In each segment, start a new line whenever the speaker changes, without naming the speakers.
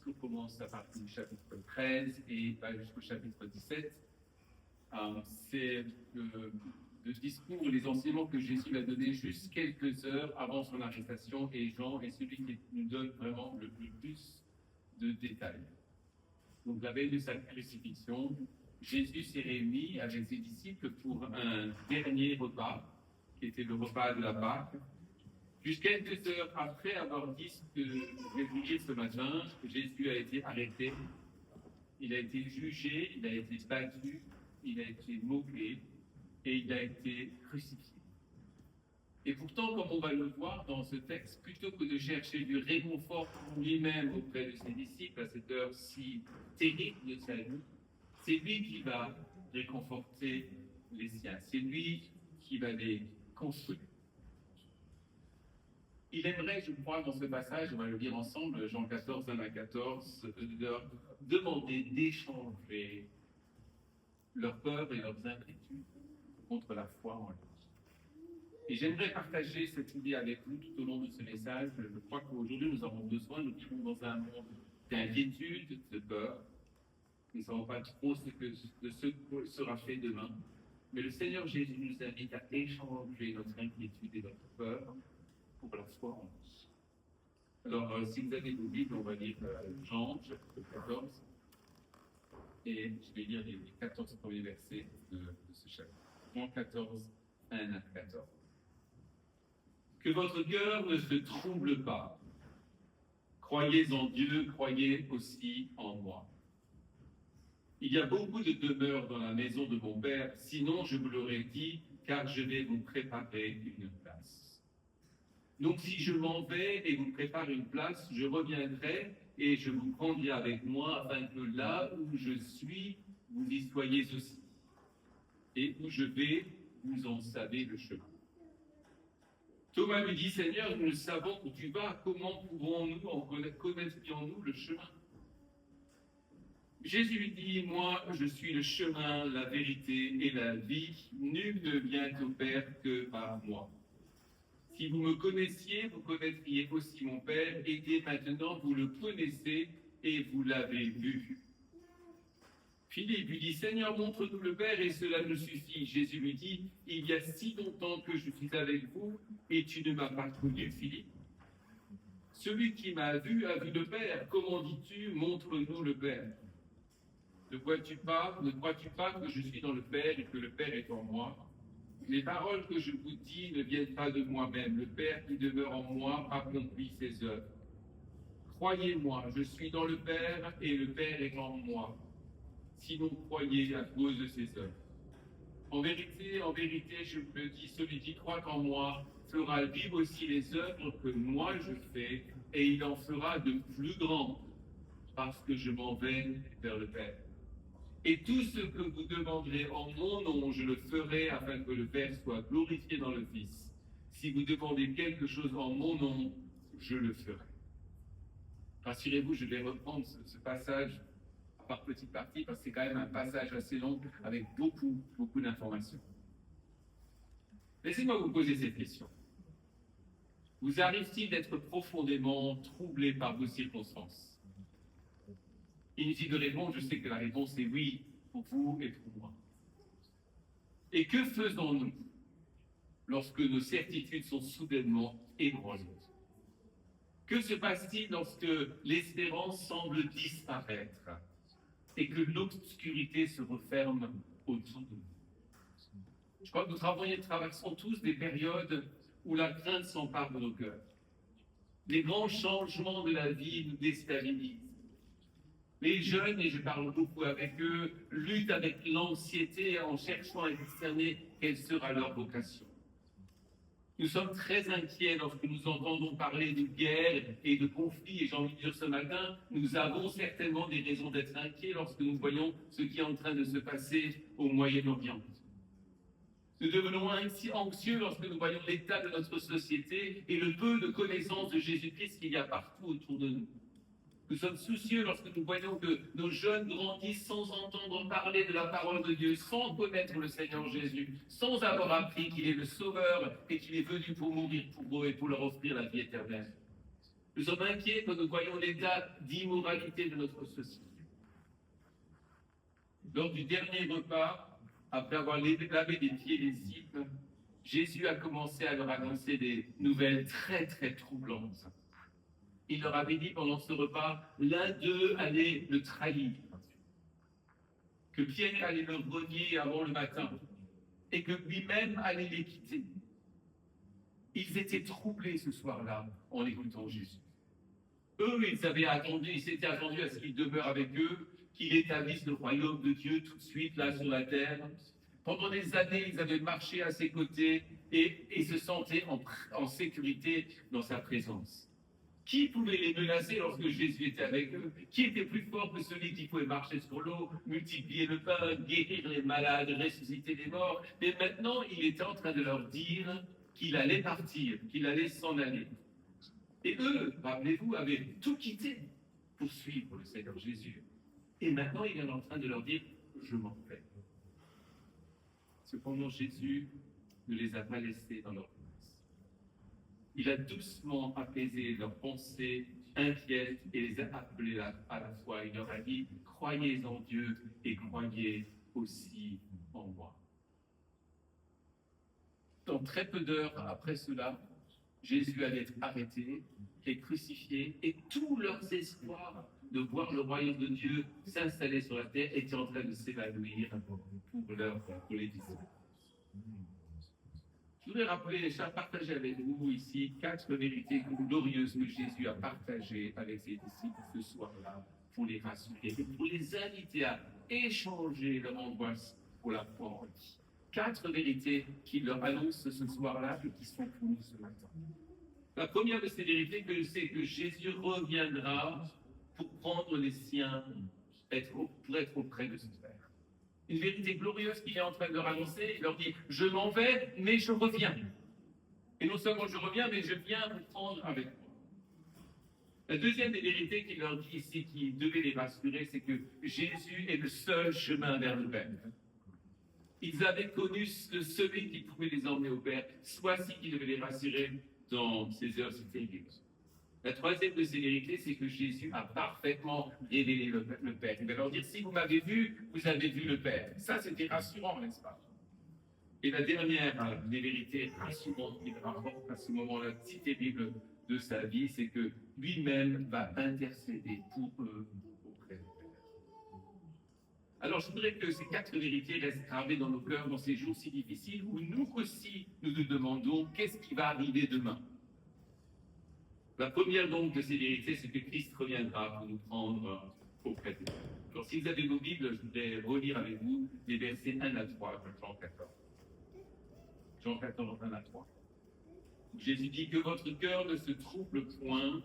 discours commence à partir du chapitre 13 et va jusqu'au chapitre 17. C'est le discours, les enseignements que Jésus a donnés juste quelques heures avant son arrestation, et Jean est celui qui nous donne vraiment le plus de détails. Donc la veille de sa crucifixion, Jésus s'est réuni avec ses disciples pour un dernier repas, qui était le repas de la Pâque. Juste quelques heures après avoir dit ce que je vais vous dire ce matin, Jésus a été arrêté, il a été jugé, il a été battu, il a été moqué et il a été crucifié. Et pourtant, comme on va le voir dans ce texte, plutôt que de chercher du réconfort pour lui-même auprès de ses disciples à cette heure si terrible de sa vie, c'est lui qui va réconforter les siens, c'est lui qui va les construire. Il aimerait, je crois, dans ce passage, on va le lire ensemble, Jean 14, 1 à 14, leur demander d'échanger leurs peurs et leurs inquiétudes contre la foi en lui. Et j'aimerais partager cette idée avec vous tout au long de ce message. Je crois qu'aujourd'hui, nous avons besoin, nous vivons dans un monde d'inquiétude, de peur. Nous ne savons pas trop ce que sera fait demain. Mais le Seigneur Jésus nous invite à échanger notre inquiétude et notre peur pour la foi en nous. Alors, si vous avez vos Bibles, on va lire Jean, chapitre 14. Et je vais lire les 14 premiers versets de ce chapitre. Jean 14, 1 à 14. Que votre cœur ne se trouble pas. Croyez en Dieu, croyez aussi en moi. Il y a beaucoup de demeures dans la maison de mon Père, sinon je vous l'aurais dit, car je vais vous préparer une place. Donc si je m'en vais et vous prépare une place, je reviendrai et je vous prendrai avec moi, afin que là où je suis, vous y soyez aussi. Et où je vais, vous en savez le chemin. Thomas lui dit, Seigneur, nous savons où tu vas, comment pouvons-nous en connaîtrions-nous le chemin? Jésus lui dit, moi, je suis le chemin, la vérité et la vie. Nul ne vient au Père que par moi. Si vous me connaissiez, vous connaîtriez aussi mon Père, et dès maintenant, vous le connaissez et vous l'avez vu. Philippe lui dit, Seigneur, montre-nous le Père, et cela nous suffit. Jésus lui dit, il y a si longtemps que je suis avec vous, et tu ne m'as pas connu, Philippe. Celui qui m'a vu a vu le Père. Comment dis-tu, montre-nous le Père? Ne crois-tu pas que je suis dans le Père et que le Père est en moi? Les paroles que je vous dis ne viennent pas de moi-même. Le Père qui demeure en moi accomplit ses œuvres. Croyez-moi, je suis dans le Père et le Père est en moi. Sinon, croyez à cause de ses œuvres. En vérité, je vous le dis, celui qui croit en moi fera vivre aussi les œuvres que moi je fais, et il en fera de plus grandes, parce que je m'en vais vers le Père. Et tout ce que vous demanderez en mon nom, je le ferai afin que le Père soit glorifié dans le Fils. Si vous demandez quelque chose en mon nom, je le ferai. Rassurez-vous, je vais reprendre ce passage par petite partie, parce que c'est quand même un passage assez long avec beaucoup d'informations. Laissez-moi vous poser cette question. Vous arrive-t-il d'être profondément troublé par vos circonstances? Inutile de répondre, je sais que la réponse est oui pour vous et pour moi. Et que faisons-nous lorsque nos certitudes sont soudainement ébranlées? Que se passe-t-il lorsque l'espérance semble disparaître et que l'obscurité se referme autour de nous? Je crois que nous traversons tous des périodes où la crainte s'empare de nos cœurs. Les grands changements de la vie nous déstabilisent. Les jeunes, et je parle beaucoup avec eux, luttent avec l'anxiété en cherchant à discerner quelle sera leur vocation. Nous sommes très inquiets lorsque nous entendons parler de guerre et de conflits, et j'ai envie de dire ce matin, nous avons certainement des raisons d'être inquiets lorsque nous voyons ce qui est en train de se passer au Moyen-Orient. Nous devenons anxieux lorsque nous voyons l'état de notre société et le peu de connaissance de Jésus-Christ qu'il y a partout autour de nous. Nous sommes soucieux lorsque nous voyons que nos jeunes grandissent sans entendre parler de la parole de Dieu, sans connaître le Seigneur Jésus, sans avoir appris qu'il est le Sauveur et qu'il est venu pour mourir pour eux et pour leur offrir la vie éternelle. Nous sommes inquiets quand nous voyons l'état d'immoralité de notre société. Lors du dernier repas, après avoir lavé des pieds des disciples, Jésus a commencé à leur annoncer des nouvelles très très troublantes. Il leur avait dit pendant ce repas, l'un d'eux allait le trahir, que Pierre allait le renier avant le matin et que lui-même allait les quitter. Ils étaient troublés ce soir-là en écoutant Jésus. Eux, ils s'étaient attendus à ce qu'il demeure avec eux, qu'il établisse le royaume de Dieu tout de suite là sur la terre. Pendant des années, ils avaient marché à ses côtés et se sentaient en sécurité dans sa présence. Qui pouvait les menacer lorsque Jésus était avec eux? Qui était plus fort que celui qui pouvait marcher sur l'eau, multiplier le pain, guérir les malades, ressusciter les morts? Mais maintenant, il était en train de leur dire qu'il allait partir, qu'il allait s'en aller. Et eux, rappelez-vous, avaient tout quitté pour suivre le Seigneur Jésus. Et maintenant, il est en train de leur dire, je m'en vais. Cependant, Jésus ne les a pas laissés dans leur place. Il a doucement apaisé leurs pensées inquiètes et les a appelés à la foi. Il leur a dit, croyez en Dieu et croyez aussi en moi. Dans très peu d'heures après cela, Jésus allait être arrêté et crucifié, et tous leurs espoirs de voir le royaume de Dieu s'installer sur la terre étaient en train de s'évanouir pour les disciples. Je voudrais partager avec vous ici 4 vérités glorieuses que Jésus a partagées avec ses disciples ce soir-là pour les rassurer, pour les inviter à échanger leur angoisse pour la foi en lui. 4 vérités qu'il leur annonce ce soir-là et qui sont pour nous ce matin. La première de ces vérités, c'est que Jésus reviendra pour prendre les siens, pour être auprès de son Père. Une vérité glorieuse qu'il est en train de leur annoncer. Il leur dit, je m'en vais, mais je reviens. Et non seulement je reviens, mais je viens vous prendre avec moi. La deuxième des vérités qu'il leur dit ici, qui devait les rassurer, c'est que Jésus est le seul chemin vers le Père. Ils avaient connu celui qui pouvait les emmener au Père, soit-ci qui devait les rassurer dans ces heures si terribles. La troisième de ces vérités, c'est que Jésus a parfaitement révélé le Père. Il va leur dire, si vous m'avez vu, vous avez vu le Père. Ça, c'était rassurant, n'est-ce pas? Et la dernière des vérités rassurantes qu'il rapporte à ce moment-là si terrible de sa vie, c'est que lui-même va intercéder pour eux auprès du Père. Alors, je voudrais que ces 4 vérités restent gravées dans nos cœurs dans ces jours si difficiles où nous aussi, nous nous demandons qu'est-ce qui va arriver demain. La première donc de ces vérités, c'est que Christ reviendra pour nous prendre auprès de lui. Alors, si vous avez vos Bibles, je voudrais relire avec vous les versets 1 à 3 de Jean 14. Jean 14, 1 à 3. Jésus dit que votre cœur ne se trouble point,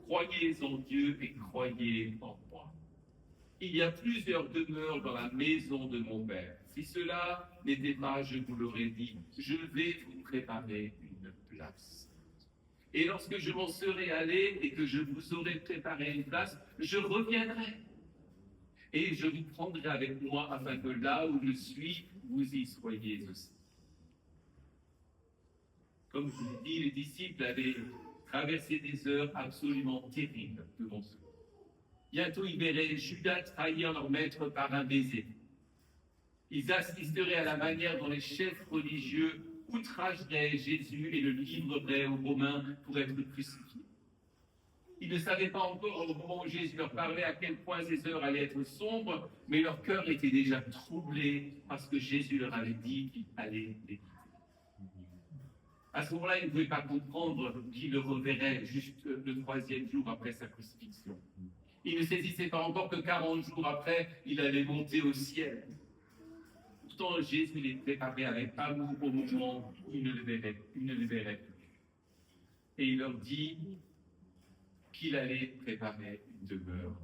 croyez en Dieu et croyez en moi. Il y a plusieurs demeures dans la maison de mon Père. Si cela n'était pas, je vous l'aurais dit, je vais vous préparer une place. Et lorsque je m'en serai allé et que je vous aurai préparé une place, je reviendrai. Et je vous prendrai avec moi afin que là où je suis, vous y soyez aussi. Comme je vous dis, les disciples avaient traversé des heures absolument terribles devant eux. Bientôt, ils verraient Judas trahir leur maître par un baiser. Ils assisteraient à la manière dont les chefs religieux outrageraient Jésus et le livreraient aux Romains pour être crucifié. Ils ne savaient pas encore, au moment où Jésus leur parlait, à quel point ces heures allaient être sombres, mais leur cœur était déjà troublé parce que Jésus leur avait dit qu'il allait les quitter. À ce moment-là, ils ne pouvaient pas comprendre qu'il le reverrait juste le 3e jour après sa crucifixion. Ils ne saisissaient pas encore que 40 jours après, il allait monter au ciel. Pourtant, Jésus les préparait avec amour au moment où il ne les verrait plus. Et il leur dit qu'il allait préparer une demeure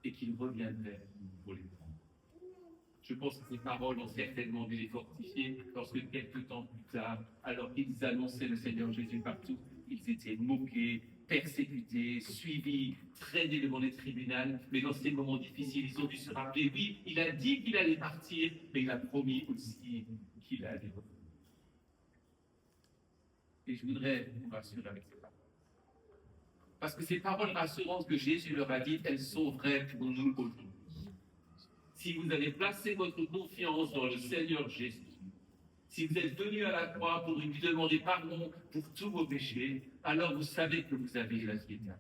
et qu'il reviendrait pour les prendre. Je pense que ces paroles ont certainement dû les fortifier lorsque quelques temps plus tard, alors qu'ils annonçaient le Seigneur Jésus partout, ils étaient moqués, persécutés, suivis, traînés devant les tribunaux. Mais dans ces moments difficiles, ils ont dû se rappeler, oui, il a dit qu'il allait partir, mais il a promis aussi qu'il allait revenir. Et je voudrais vous rassurer avec ces paroles. Parce que ces paroles rassurantes que Jésus leur a dites, elles sont vraies pour nous aujourd'hui. Si vous avez placé votre confiance dans le Seigneur Jésus, si vous êtes venu à la croix pour lui demander pardon pour tous vos péchés, alors vous savez que vous avez la vie éternelle.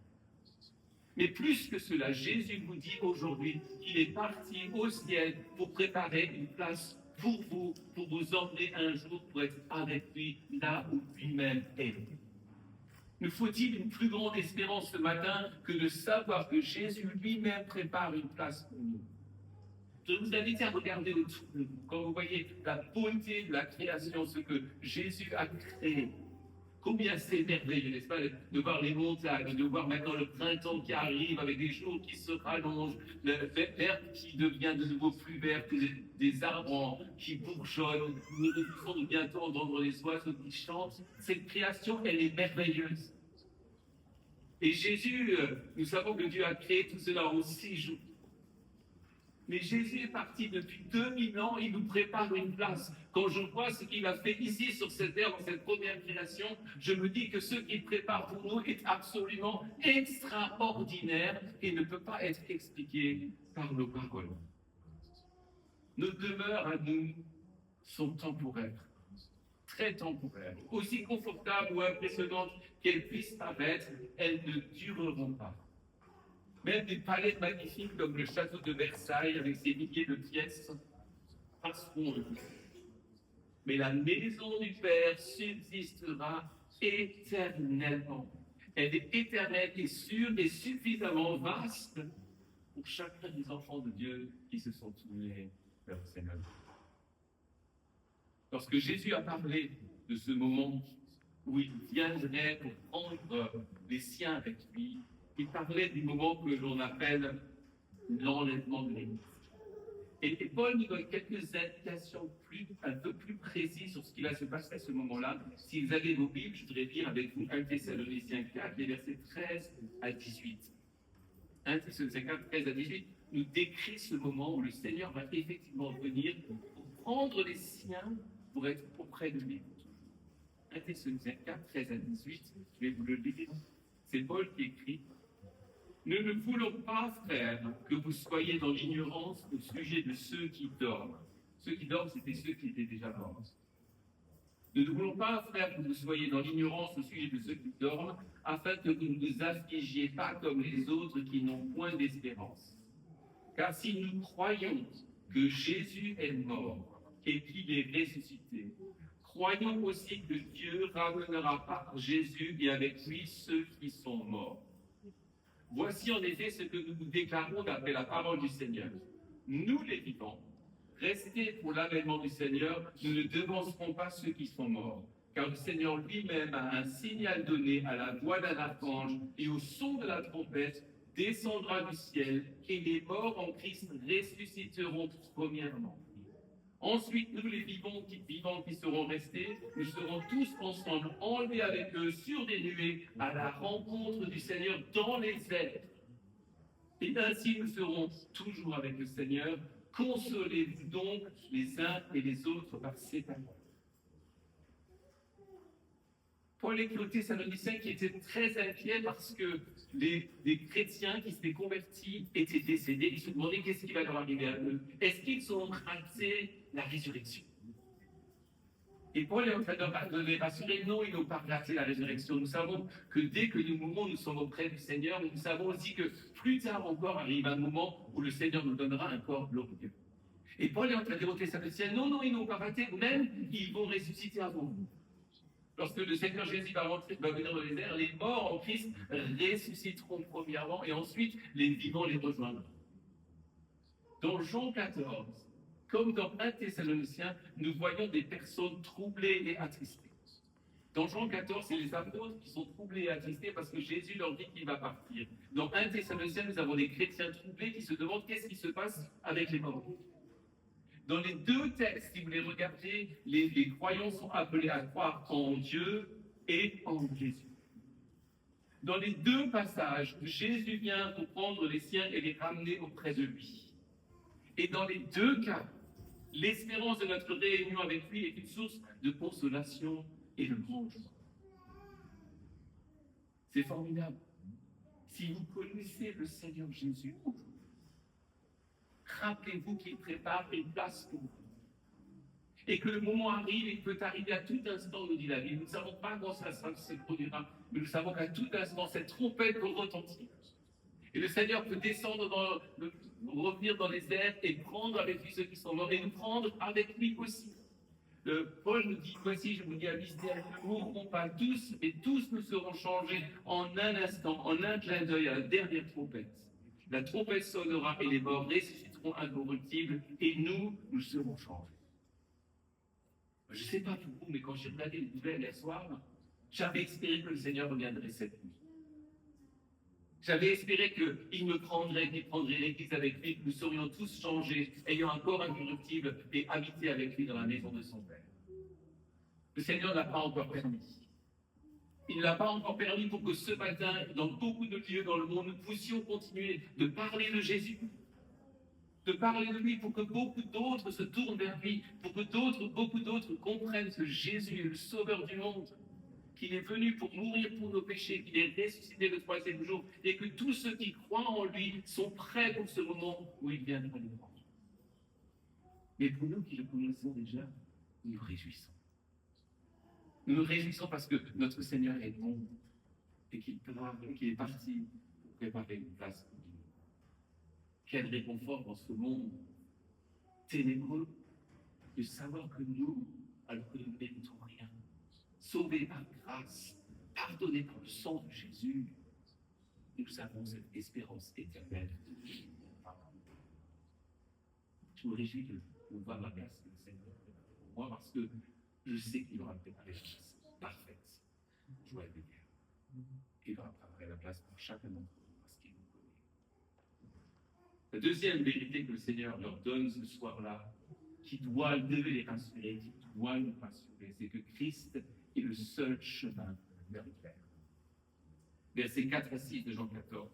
Mais plus que cela, Jésus vous dit aujourd'hui qu'il est parti au ciel pour préparer une place pour vous emmener un jour pour être avec lui là où lui-même est. Nous faut-il une plus grande espérance ce matin que de savoir que Jésus lui-même prépare une place pour nous? Je vous invite à regarder autour de vous. Quand vous voyez la beauté de la création, ce que Jésus a créé, combien c'est merveilleux, n'est-ce pas, de voir les montagnes, de voir maintenant le printemps qui arrive avec des jours qui se rallongent, l'herbe qui devient de nouveau plus verte, des arbres qui bourgeonnent, nous devons bientôt entendre les oiseaux qui chantent. Cette création, elle est merveilleuse. Et Jésus, nous savons que Dieu a créé tout cela en 6 jours. Mais Jésus est parti depuis 2000 ans, il nous prépare une place. Quand je vois ce qu'il a fait ici sur cette terre, dans cette première création, je me dis que ce qu'il prépare pour nous est absolument extraordinaire et ne peut pas être expliqué par nos paroles. Nos demeures à nous sont temporaires, très temporaires. Aussi confortables ou impressionnantes qu'elles puissent paraître, elles ne dureront pas. Même des palais magnifiques comme le château de Versailles avec ses milliers de pièces passeront. Mais la maison du Père subsistera éternellement. Elle est éternelle et sûre et suffisamment vaste pour chacun des enfants de Dieu qui se sont tournés vers le Seigneur. Lorsque Jésus a parlé de ce moment où il viendrait pour prendre les siens avec lui, il parlait du moment que l'on appelle l'enlèvement de l'Église. Et Paul nous donne quelques indications un peu plus précises sur ce qui va se passer à ce moment-là. Si vous avez vos Bibles, je voudrais lire avec vous 1 Thessaloniciens 4, les versets 13 à 18. 1 Thessaloniciens 4, 13 à 18 nous décrit ce moment où le Seigneur va effectivement venir pour prendre les siens pour être auprès de lui. 1 Thessaloniciens 4, 13 à 18, je vais vous le lire. C'est Paul qui écrit. Nous ne voulons pas, frères, que vous soyez dans l'ignorance au sujet de ceux qui dorment. Ceux qui dorment, c'était ceux qui étaient déjà morts. Nous ne voulons pas, frères, que vous soyez dans l'ignorance au sujet de ceux qui dorment, afin que vous ne vous affligiez pas comme les autres qui n'ont point d'espérance. Car si nous croyons que Jésus est mort et qu'il est ressuscité, croyons aussi que Dieu ramènera par Jésus et avec lui ceux qui sont morts. Voici en effet ce que nous vous déclarons d'après la parole du Seigneur. Nous les vivants, restés pour l'avènement du Seigneur, nous ne devancerons pas ceux qui sont morts. Car le Seigneur lui-même a un signal donné à la voix d'un archange et au son de la trompette, descendra du ciel et les morts en Christ ressusciteront premièrement. Ensuite, nous les vivants qui seront restés, nous serons tous ensemble enlevés avec eux sur des nuées à la rencontre du Seigneur dans les airs. Et ainsi nous serons toujours avec le Seigneur. Consolez-vous donc les uns et les autres par ces paroles. Paul écrit aux Thessaloniciens qui étaient très inquiets parce que des chrétiens qui s'étaient convertis étaient décédés. Ils se demandaient qu'est-ce qui va leur arriver à eux. Est-ce qu'ils ont raté la résurrection? Et Paul est en train de les rassurer, non, ils n'ont pas raté la résurrection. Nous savons que dès que nous mourrons, nous sommes auprès du Seigneur, mais nous savons aussi que plus tard encore arrive un moment où le Seigneur nous donnera un corps glorieux. Et Paul est en train de dire aux Thessaloniciens, non, ils n'ont pas raté, même ils vont ressusciter avant vous. Lorsque le Seigneur Jésus va venir dans les airs, les morts en Christ ressusciteront premièrement et ensuite les vivants les rejoindront. Dans Jean 14, comme dans 1 Thessaloniciens, nous voyons des personnes troublées et attristées. Dans Jean 14, c'est les apôtres qui sont troublés et attristés parce que Jésus leur dit qu'il va partir. Dans 1 Thessaloniciens, nous avons des chrétiens troublés qui se demandent qu'est-ce qui se passe avec les morts. Dans les deux textes, si vous les regardez, les croyants sont appelés à croire en Dieu et en Jésus. Dans les deux passages, Jésus vient pour prendre les siens et les ramener auprès de lui. Et dans les deux cas, l'espérance de notre réunion avec lui est une source de consolation et de grande joie. C'est formidable. Si vous connaissez le Seigneur Jésus, rappelez-vous qu'il prépare une place pour vous. Et que le moment arrive, il peut arriver à tout instant, nous dit la Bible. Nous ne savons pas quand ça se produira, mais nous savons qu'à tout instant, cette trompette peut retentir. Et le Seigneur peut descendre, revenir dans les airs et prendre avec lui ceux qui sont morts et nous prendre avec lui aussi. Paul nous dit, voici, je vous dis un mystère, nous ne mourrons pas tous, mais tous nous serons changés en un instant, en un clin d'œil à la dernière trompette. La trompette sonnera et les morts ressusciteront incorruptibles et nous serons changés. Je ne sais pas pour vous, mais quand j'ai regardé les nouvelles hier soir, j'avais espéré que le Seigneur reviendrait cette nuit. J'avais espéré qu'il me prendrait, qu'il prendrait l'Église avec lui, que nous serions tous changés, ayant un corps incorruptible et habiter avec lui dans la maison de son Père. Le Seigneur n'a pas encore permis. Il ne l'a pas encore permis pour que ce matin, dans beaucoup de lieux dans le monde, nous puissions continuer de parler de Jésus, de parler de lui pour que beaucoup d'autres se tournent vers lui, pour que beaucoup d'autres comprennent que Jésus est le sauveur du monde, qu'il est venu pour mourir pour nos péchés, qu'il est ressuscité le 3e jour, et que tous ceux qui croient en lui sont prêts pour ce moment où il viendra nous prendre. Mais pour nous qui le connaissons déjà, nous nous réjouissons. Nous nous réjouissons parce que notre Seigneur est bon et qu'il est parti pour préparer une place pour nous. Quel réconfort dans ce monde ténébreux de savoir que nous, alors que nous ne méritons rien, sauvés par grâce, pardonnés par le sang de Jésus, nous avons cette espérance éternelle. Je me réjouis de voir la place que le Seigneur a préparée pour moi parce que je sais qu'il aura préparé la place parfaite, joyeuse de guerre. Il aura préparé la place pour chacun d'entre nous parce qu'il nous connaît. La deuxième vérité que le Seigneur leur donne ce soir-là, qui devait les rassurer, qui doit nous rassurer, c'est que Christ est le seul chemin vers le Père. Versets 4 à 6 de Jean 14,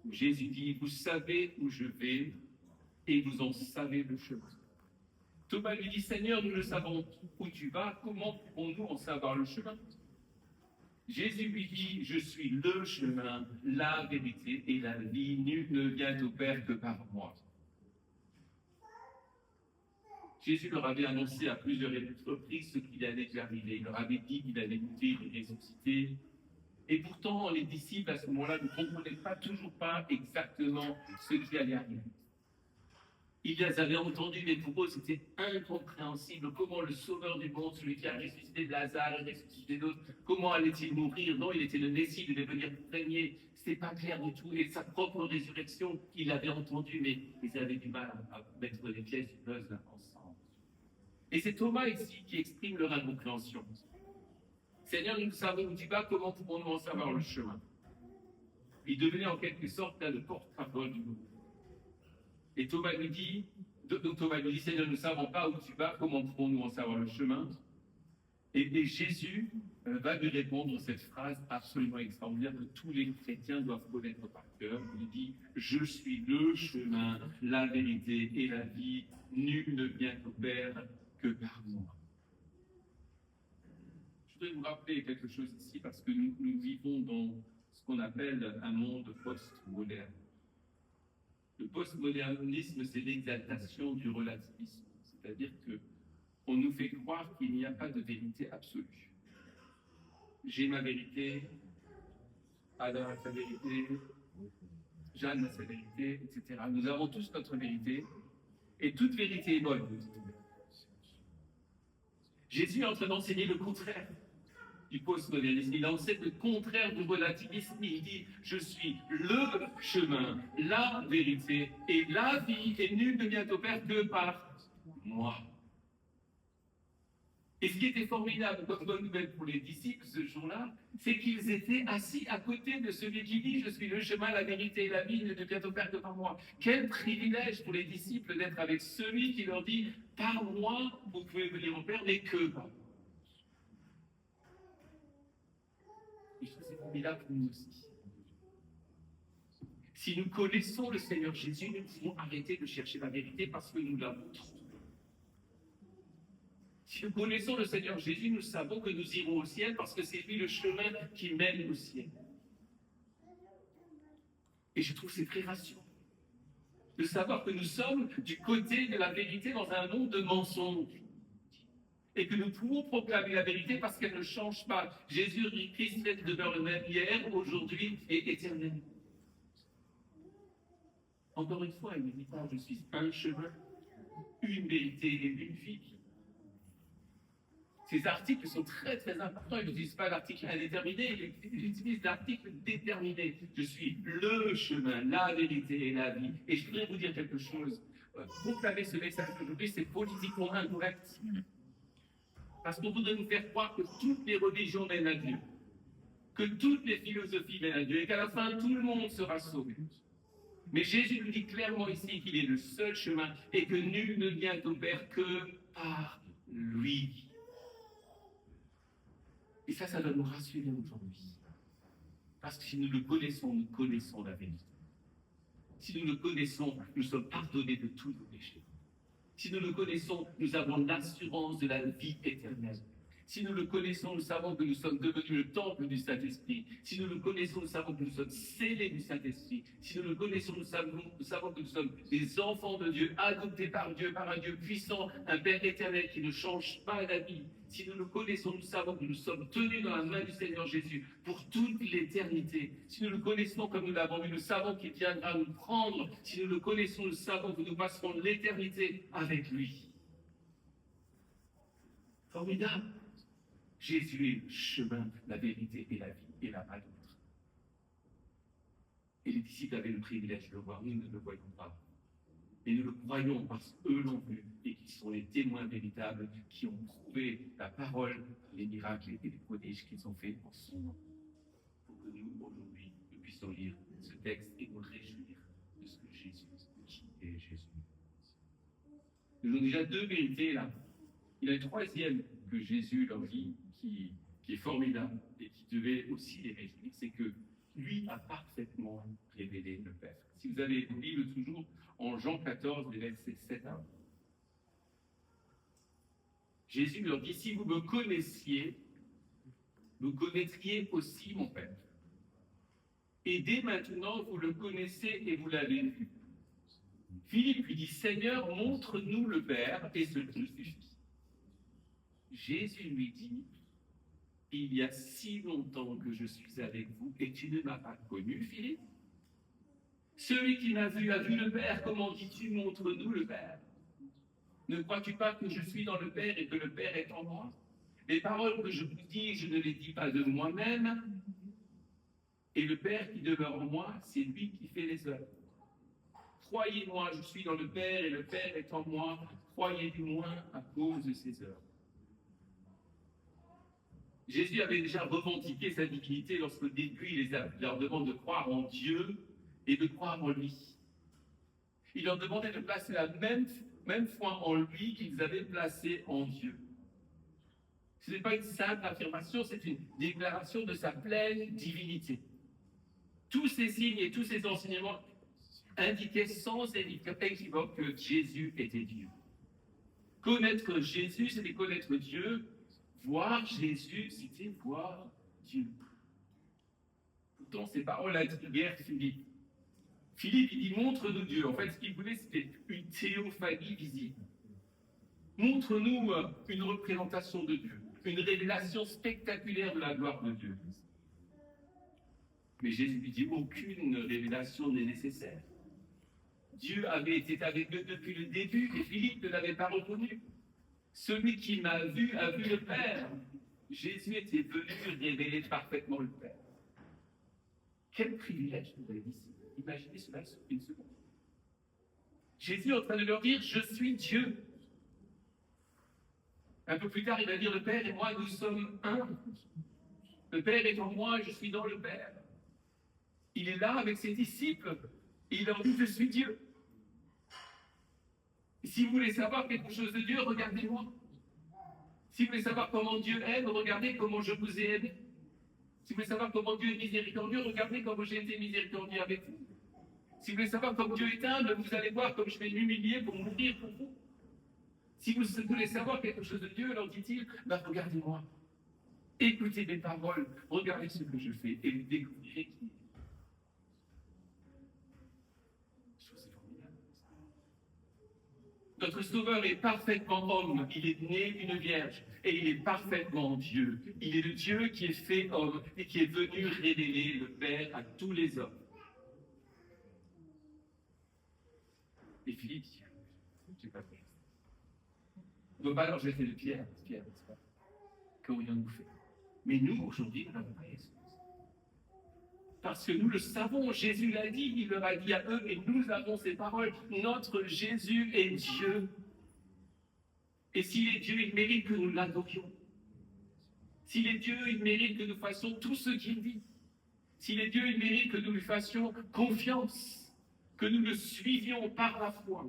où Jésus dit, vous savez où je vais et vous en savez le chemin. Thomas lui dit, Seigneur, nous ne savons où tu vas, comment pouvons-nous en savoir le chemin? Jésus lui dit, je suis le chemin, la vérité et la vie, nul ne vient au Père que par moi. Jésus leur avait annoncé à plusieurs reprises ce qu'il allait arriver. Il leur avait dit qu'il allait mourir et ressusciter. Et pourtant, les disciples, à ce moment-là, ne comprenaient toujours pas exactement ce qui allait arriver. Ils les avaient entendus, mais pour eux, c'était incompréhensible. Comment le sauveur du monde, celui qui a ressuscité de Lazare, a ressuscité d'autres, comment allait-il mourir? Non, il était le Messie, il devait venir régner. Ce n'était pas clair du tout. Et sa propre résurrection, ils l'avaient entendu, mais ils avaient du mal à mettre les pièces du puzzle ensemble. Et c'est Thomas ici qui exprime leur incompréhension. Seigneur, nous savons où tu vas, comment pouvons-nous en savoir le chemin? Il devenait en quelque sorte là, le porte-parole du monde. Et Thomas lui dit, Seigneur, nous ne savons pas où tu vas, comment pouvons-nous en savoir le chemin? Et Jésus va lui répondre cette phrase absolument extraordinaire que tous les chrétiens doivent connaître par cœur. Il dit, je suis le chemin, la vérité et la vie, nul ne vient au Père que par moi. Je voudrais vous rappeler quelque chose ici parce que nous vivons dans ce qu'on appelle un monde post-moderne. Le postmodernisme, c'est l'exaltation du relativisme, c'est-à-dire qu'on nous fait croire qu'il n'y a pas de vérité absolue. J'ai ma vérité, Adam a sa vérité, Jeanne a sa vérité, etc. Nous avons tous notre vérité, et toute vérité est bonne. Jésus est en train d'enseigner le contraire du postmodernisme. Il enseigne le contraire du relativisme. Il dit, je suis le chemin, la vérité et la vie, et nul ne vient au Père que par moi. Et ce qui était formidable comme bonne nouvelle pour les disciples ce jour-là, c'est qu'ils étaient assis à côté de celui qui dit, je suis le chemin, la vérité et la vie, nul ne vient au Père que par moi. Quel privilège pour les disciples d'être avec celui qui leur dit, par moi, vous pouvez venir au Père, mais que par moi. Et c'est formidable pour nous aussi. Si nous connaissons le Seigneur Jésus, nous pouvons arrêter de chercher la vérité parce que nous l'avons trouvée. Si nous connaissons le Seigneur Jésus, nous savons que nous irons au ciel parce que c'est lui le chemin qui mène au ciel. Et je trouve que c'est très rassurant de savoir que nous sommes du côté de la vérité dans un monde de mensonges. Et que nous pouvons proclamer la vérité parce qu'elle ne change pas. Jésus-Christ demeure le même hier, aujourd'hui et éternellement. Encore une fois, il ne dit pas je suis un chemin, une vérité et une vie. Ces articles sont très très importants. Ils n'utilisent pas l'article indéterminé, ils utilisent l'article déterminé. Je suis le chemin, la vérité et la vie. Et je voudrais vous dire quelque chose. Proclamer ce message aujourd'hui, c'est politiquement incorrect. Parce qu'on voudrait nous faire croire que toutes les religions mènent à Dieu, que toutes les philosophies mènent à Dieu, et qu'à la fin, tout le monde sera sauvé. Mais Jésus nous dit clairement ici qu'il est le seul chemin et que nul ne vient au Père que par lui. Et ça doit nous rassurer aujourd'hui. Parce que si nous le connaissons, nous connaissons la vérité. Si nous le connaissons, nous sommes pardonnés de tous nos péchés. Si nous le connaissons, nous avons l'assurance de la vie éternelle. Si nous le connaissons, nous savons que nous sommes devenus le temple du Saint-Esprit. Si nous le connaissons, nous savons que nous sommes scellés du Saint-Esprit. Si nous le connaissons, nous savons que nous sommes des enfants de Dieu, adoptés par un Dieu puissant, un Père éternel qui ne change pas d'avis. Si nous le connaissons, nous savons que nous sommes tenus dans la main du Seigneur Jésus pour toute l'éternité. Si nous le connaissons comme nous l'avons vu, nous savons qu'il viendra nous prendre. Si nous le connaissons, nous savons que nous passerons l'éternité avec lui. Formidable. Jésus est le chemin, la vérité et la vie, et la pas d'autre. Et les disciples avaient le privilège de le voir, nous ne le voyons pas. Et nous le croyons parce qu'eux l'ont vu et qu'ils sont les témoins véritables qui ont prouvé la parole, les miracles et les prodiges qu'ils ont faits en son nom. Pour que nous, aujourd'hui, nous puissions lire ce texte et nous réjouir de ce que Jésus, qui est Jésus. Nous avons déjà deux vérités là. Il y a une troisième que Jésus leur dit, qui est formidable et qui devait aussi les réjouir, c'est que lui a parfaitement révélé le Père. Si vous avez lu le toujours en Jean 14, les versets 7 à 1. Jésus leur dit, si vous me connaissiez, vous connaîtriez aussi mon Père. Et dès maintenant, vous le connaissez et vous l'avez vu. Philippe lui dit, Seigneur, montre-nous le Père et ce nous suffit. Jésus lui dit, il y a si longtemps que je suis avec vous et tu ne m'as pas connu, Philippe. Celui qui m'a vu a vu le Père. Comment dis-tu, montre-nous le Père? Ne crois-tu pas que je suis dans le Père et que le Père est en moi? Les paroles que je vous dis, je ne les dis pas de moi-même. Et le Père qui demeure en moi, c'est lui qui fait les œuvres. Croyez-moi, je suis dans le Père et le Père est en moi. Croyez-moi à cause de ses œuvres. Jésus avait déjà revendiqué sa divinité lorsqu'au début, il leur demande de croire en Dieu et de croire en lui. Il leur demandait de placer la même foi en lui qu'ils avaient placée en Dieu. Ce n'est pas une simple affirmation, c'est une déclaration de sa pleine divinité. Tous ces signes et tous ces enseignements indiquaient sans équivoque que Jésus était Dieu. Connaître Jésus, c'était connaître Dieu. Voir Jésus, c'était voir Dieu. Pourtant, ces paroles intriguèrent Philippe. Philippe, il dit, montre-nous Dieu. En fait, ce qu'il voulait, c'était une théophanie visible. Montre-nous une représentation de Dieu, une révélation spectaculaire de la gloire de Dieu. Mais Jésus lui dit, aucune révélation n'est nécessaire. Dieu avait été avec eux depuis le début et Philippe ne l'avait pas reconnu. Celui qui m'a vu a vu le Père. Jésus était venu révéler parfaitement le Père. Quel privilège vous avez dit. Imaginez cela une seconde. Jésus est en train de leur dire, je suis Dieu. Un peu plus tard, il va dire, le Père et moi, nous sommes un. Le Père est en moi, je suis dans le Père. Il est là avec ses disciples et il leur dit, je suis Dieu. Si vous voulez savoir quelque chose de Dieu, regardez-moi. Si vous voulez savoir comment Dieu aime, regardez comment je vous ai aimé. Si vous voulez savoir comment Dieu est miséricordieux, regardez comment j'ai été miséricordieux avec vous. Si vous voulez savoir comment Dieu est humble, vous allez voir comme je vais m'humilier pour mourir pour vous. Si vous voulez savoir quelque chose de Dieu, alors dit-il, regardez-moi. Écoutez mes paroles, regardez ce que je fais et vous découvrirez qui est. Notre Sauveur est parfaitement homme, il est né d'une vierge, et il est parfaitement Dieu. Il est le Dieu qui est fait homme et qui est venu révéler le Père à tous les hommes. Et Philippe dit, j'ai pas fait. On ne peut pas leur jeter de pierre, n'est-ce pas? Qu'aurions-nous fait? Mais nous, aujourd'hui, nous n'avons pas Jésus. Parce que nous le savons, Jésus l'a dit, il leur a dit à eux, et nous avons ces paroles. Notre Jésus est Dieu. Et s'il est Dieu, il mérite que nous l'adorions. S'il est Dieu, il mérite que nous fassions tout ce qu'il dit. S'il est Dieu, il mérite que nous lui fassions confiance, que nous le suivions par la foi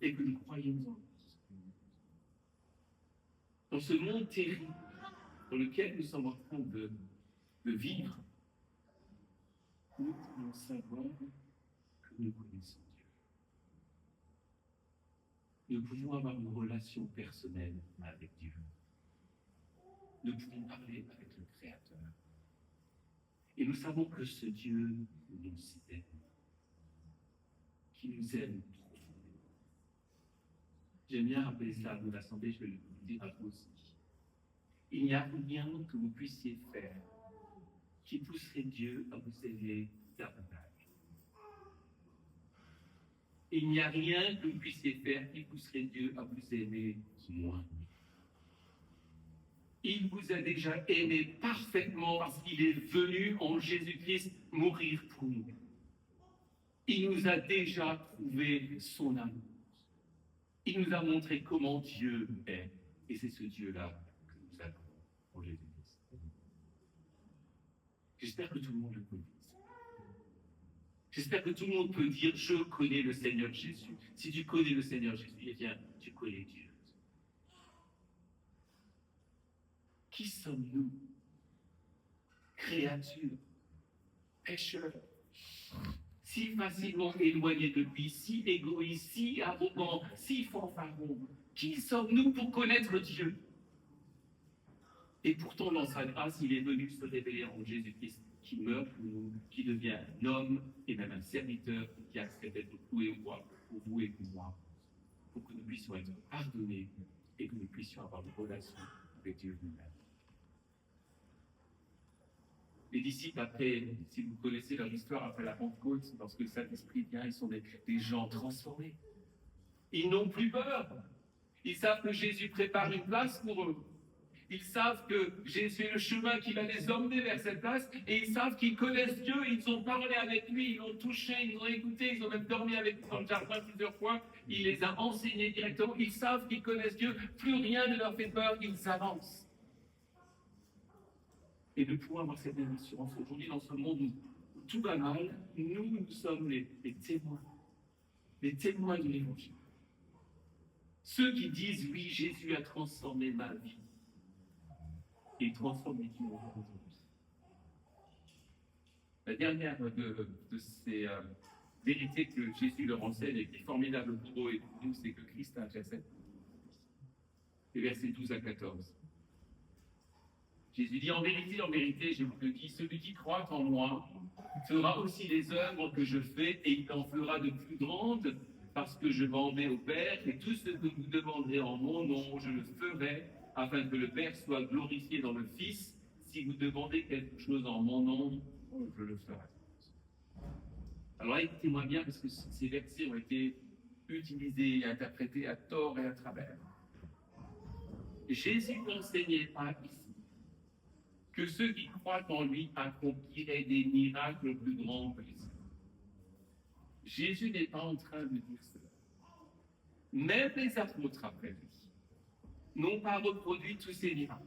et que nous croyions en lui. Dans ce monde terrible dans lequel nous sommes en train de vivre, nous pouvons savoir que nous connaissons Dieu. Nous pouvons avoir une relation personnelle avec Dieu. Nous pouvons parler avec le Créateur. Et nous savons que ce Dieu nous aime, qui nous aime profondément. J'aime bien rappeler ça à mon assemblée, je vais le dire à vous aussi. Il n'y a rien que vous puissiez faire qui pousserait Dieu à vous aimer davantage. Il n'y a rien que vous puissiez faire qui pousserait Dieu à vous aimer moins. Il vous a déjà aimé parfaitement parce qu'il est venu en Jésus-Christ mourir pour nous. Il nous a déjà prouvé son amour. Il nous a montré comment Dieu est. Et c'est ce Dieu-là que nous avons en Jésus-Christ. J'espère que tout le monde le connaît. J'espère que tout le monde peut dire « Je connais le Seigneur Jésus ». Si tu connais le Seigneur Jésus, eh bien, tu connais Dieu. Qui sommes-nous? Créatures, pécheurs, si facilement éloignés de lui, si égoïstes, si arrogants, si fanfarons. Qui sommes-nous pour connaître Dieu? Et pourtant, dans sa grâce, il est venu se révéler en Jésus-Christ, qui meurt pour nous, qui devient un homme et même un serviteur, qui accepte d'être pour vous et pour moi, pour que nous puissions être pardonnés et que nous puissions avoir une relation avec Dieu lui-même. Les disciples, après, si vous connaissez leur histoire après la Pentecôte, lorsque le Saint-Esprit vient, ils sont des gens transformés. Ils n'ont plus peur. Ils savent que Jésus prépare une place pour eux. Ils savent que Jésus est le chemin qui va les emmener vers cette place. Et ils savent qu'ils connaissent Dieu. Ils ont parlé avec lui, ils l'ont touché, ils l'ont écouté. Ils ont même dormi avec lui dans le jardin plusieurs fois. Il les a enseignés directement. Ils savent qu'ils connaissent Dieu. Plus rien ne leur fait peur. Ils avancent. Et de pouvoir avoir cette même assurance aujourd'hui dans ce monde où tout va mal, nous sommes les témoins de l'Évangile. Ceux qui disent, oui, Jésus a transformé ma vie. Et il transforme les vies aujourd'hui. La dernière de ces vérités que Jésus leur enseigne et qui est formidable pour eux et pour nous, c'est que Christ a intercédé. Les versets 12 à 14. Jésus dit, en vérité, je vous le dis, celui qui croit en moi fera aussi les œuvres que je fais et il en fera de plus grandes parce que je m'en vais au Père et tout ce que vous demanderez en mon nom, je le ferai afin que le Père soit glorifié dans le Fils. Si vous demandez quelque chose en mon nom, je le ferai. Alors écoutez-moi bien parce que ces versets ont été utilisés et interprétés à tort et à travers. Jésus n'enseignait pas ici que ceux qui croient en lui accompliraient des miracles plus grands que les autres. Jésus n'est pas en train de dire cela. Même les apôtres après lui n'ont pas reproduit tous ces miracles.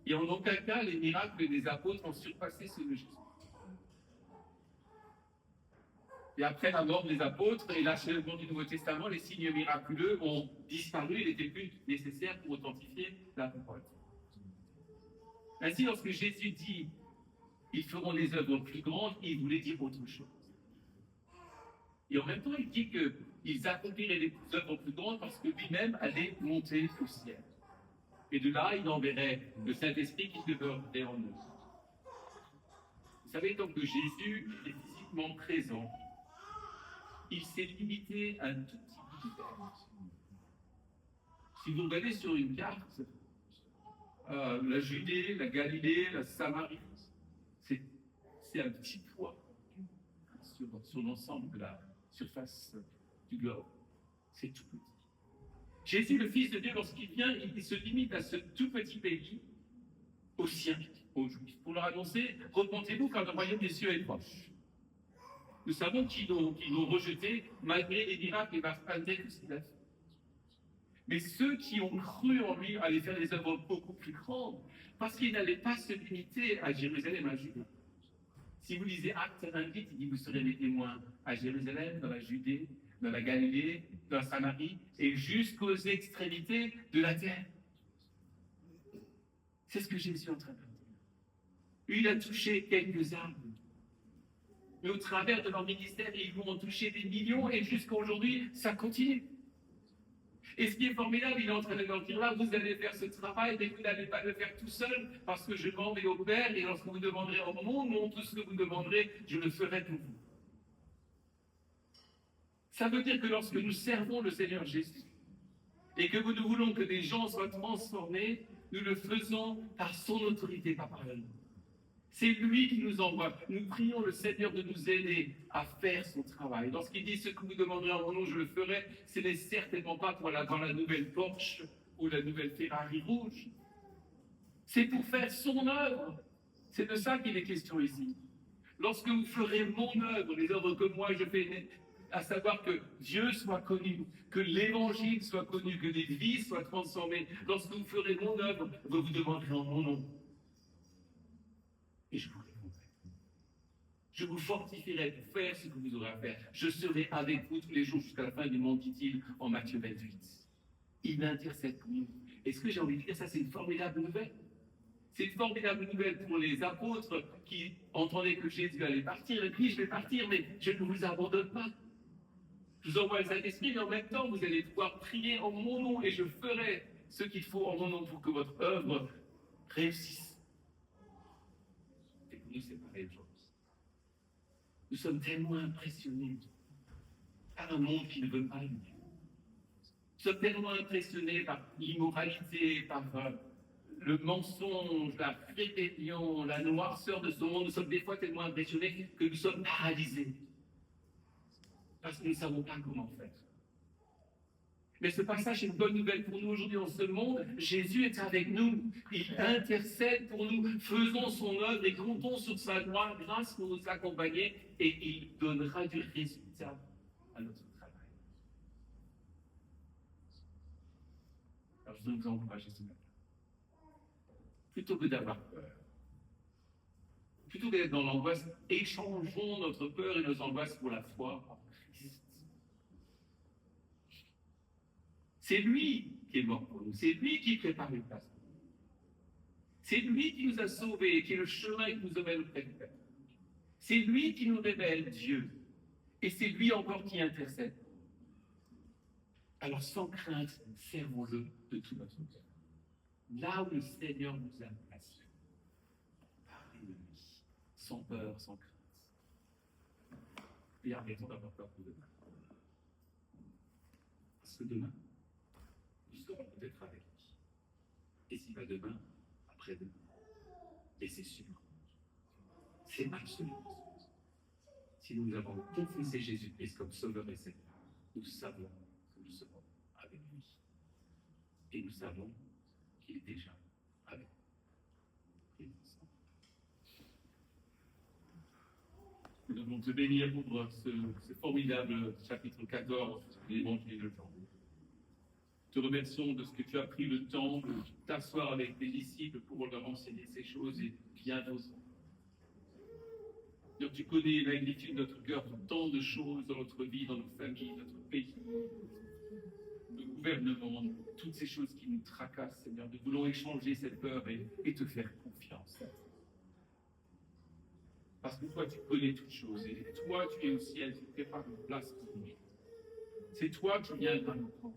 Et en aucun cas, les miracles des apôtres ont surpassé ceux de Jésus. Et après la mort des apôtres et l'achèvement du Nouveau Testament, les signes miraculeux ont disparu et n'étaient plus nécessaires pour authentifier la parole. Ainsi, lorsque Jésus dit « ils feront des œuvres plus grandes », il voulait dire autre chose. Et en même temps, il dit qu'ils accompliraient des œuvres plus grandes parce que lui-même allait monter au ciel. Et de là, il enverrait le Saint-Esprit qui demeurerait en nous. Vous savez donc que Jésus est physiquement présent il s'est limité à un tout petit bout. Si vous regardez sur une carte, la Judée, la Galilée, la Samarie, c'est un petit poids sur l'ensemble de la surface du globe. C'est tout petit. Jésus, le Fils de Dieu, lorsqu'il vient, il se limite à ce tout petit pays, aux siens, aux Juifs, pour leur annoncer « Repentez-vous car le royaume des cieux est proche ». Nous savons qu'ils l'ont rejeté malgré les miracles et malgré tout ce qu'il a fait. Mais ceux qui ont cru en lui allaient faire des œuvres beaucoup plus grandes, parce qu'ils n'allaient pas se limiter à Jérusalem, à Judée. Si vous lisez Actes 28, il dit « Vous serez mes témoins à Jérusalem, dans la Judée, dans la Galilée, dans la Samarie, et jusqu'aux extrémités de la terre. » C'est ce que Jésus est en train de dire. Il a touché quelques âmes. Mais au travers de leur ministère, ils vont en toucher des millions, et jusqu'à aujourd'hui, ça continue. Et ce qui est formidable, il est en train de leur dire là, vous allez faire ce travail, mais vous n'allez pas le faire tout seul, parce que je m'en vais au Père, et lorsque vous demanderez en mon nom, tout ce que vous demanderez, je le ferai pour vous. Ça veut dire que lorsque nous servons le Seigneur Jésus, et que nous voulons que des gens soient transformés, nous le faisons par son autorité, pas par la nôtre. C'est lui qui nous envoie. Nous prions le Seigneur de nous aider à faire son travail. Lorsqu'il dit ce que vous demanderez en mon nom, je le ferai, ce n'est certainement pas pour avoir la nouvelle Porsche ou la nouvelle Ferrari rouge. C'est pour faire son œuvre. C'est de ça qu'il est question ici. Lorsque vous ferez mon œuvre, les œuvres que moi je fais, à savoir que Dieu soit connu, que l'évangile soit connu, que les vies soient transformées, lorsque vous ferez mon œuvre, vous vous demanderez en mon nom. Et je vous répondrai. Je vous fortifierai pour faire ce que vous aurez à faire. Je serai avec vous tous les jours jusqu'à la fin du monde, dit-il en Matthieu 28. Il intercède pour nous. Et ce que j'ai envie de dire, ça c'est une formidable nouvelle. C'est une formidable nouvelle pour les apôtres qui entendaient que Jésus allait partir. Et puis, je vais partir, mais je ne vous abandonne pas. Je vous envoie le Saint-Esprit, mais en même temps, vous allez pouvoir prier en mon nom et je ferai ce qu'il faut en mon nom pour que votre œuvre réussisse. Et pour nous, c'est pareil aujourd'hui. Nous sommes tellement impressionnés par un monde qui ne veut pas de Dieu. Nous sommes tellement impressionnés par l'immoralité, par le mensonge, la rébellion, la noirceur de ce monde. Nous sommes des fois tellement impressionnés que nous sommes paralysés. Parce que nous ne savons pas comment faire. Mais ce passage est une bonne nouvelle pour nous aujourd'hui dans ce monde. Jésus est avec nous. Il intercède pour nous. Faisons son œuvre et comptons sur sa grâce pour nous accompagner et il donnera du résultat à notre travail. Alors je veux vous encourager ce matin. Plutôt que d'avoir peur, plutôt que d'être dans l'angoisse, échangeons notre peur et nos angoisses pour la foi. C'est lui qui est mort pour nous. C'est lui qui prépare une place pour nous. C'est lui qui nous a sauvés, qui est le chemin qui nous amène auprès du Père. C'est lui qui nous révèle Dieu. Et c'est lui encore qui intercède. Alors sans crainte, servons-le de tout notre cœur. Là où le Seigneur nous a placés, parlez de lui, sans peur, sans crainte. Et arrêtons d'avoir peur pour demain. Parce que demain, nous serons peut-être avec lui. Et si pas demain, après-demain. Et c'est sûr. C'est absolument sûr. Si nous avons confessé Jésus-Christ comme Sauveur et Seigneur, nous savons que nous serons avec lui. Et nous savons qu'il est déjà avec nous. Nous allons te bénir pour ce formidable chapitre 14 de l'Évangile de Jean. Te remercions de ce que tu as pris le temps de t'asseoir avec tes disciples pour leur enseigner ces choses et bien d'autres. Seigneur, tu connais la magnitude de notre cœur pour tant de choses dans notre vie, dans nos familles, notre pays, le gouvernement, toutes ces choses qui nous tracassent, Seigneur. Nous voulons échanger cette peur et te faire confiance. Parce que toi, tu connais toutes choses et toi, tu es au ciel, tu prépares une place pour nous. C'est toi qui viendras nous prendre.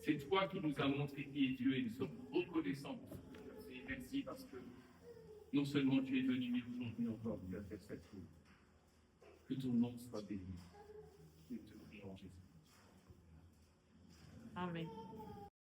C'est toi qui nous as montré qui est Dieu et nous sommes reconnaissants pour ce que tu as fait. Merci parce que non seulement tu es venu, mais aujourd'hui encore tu as fait cette chose. Que ton nom soit béni.
Amen.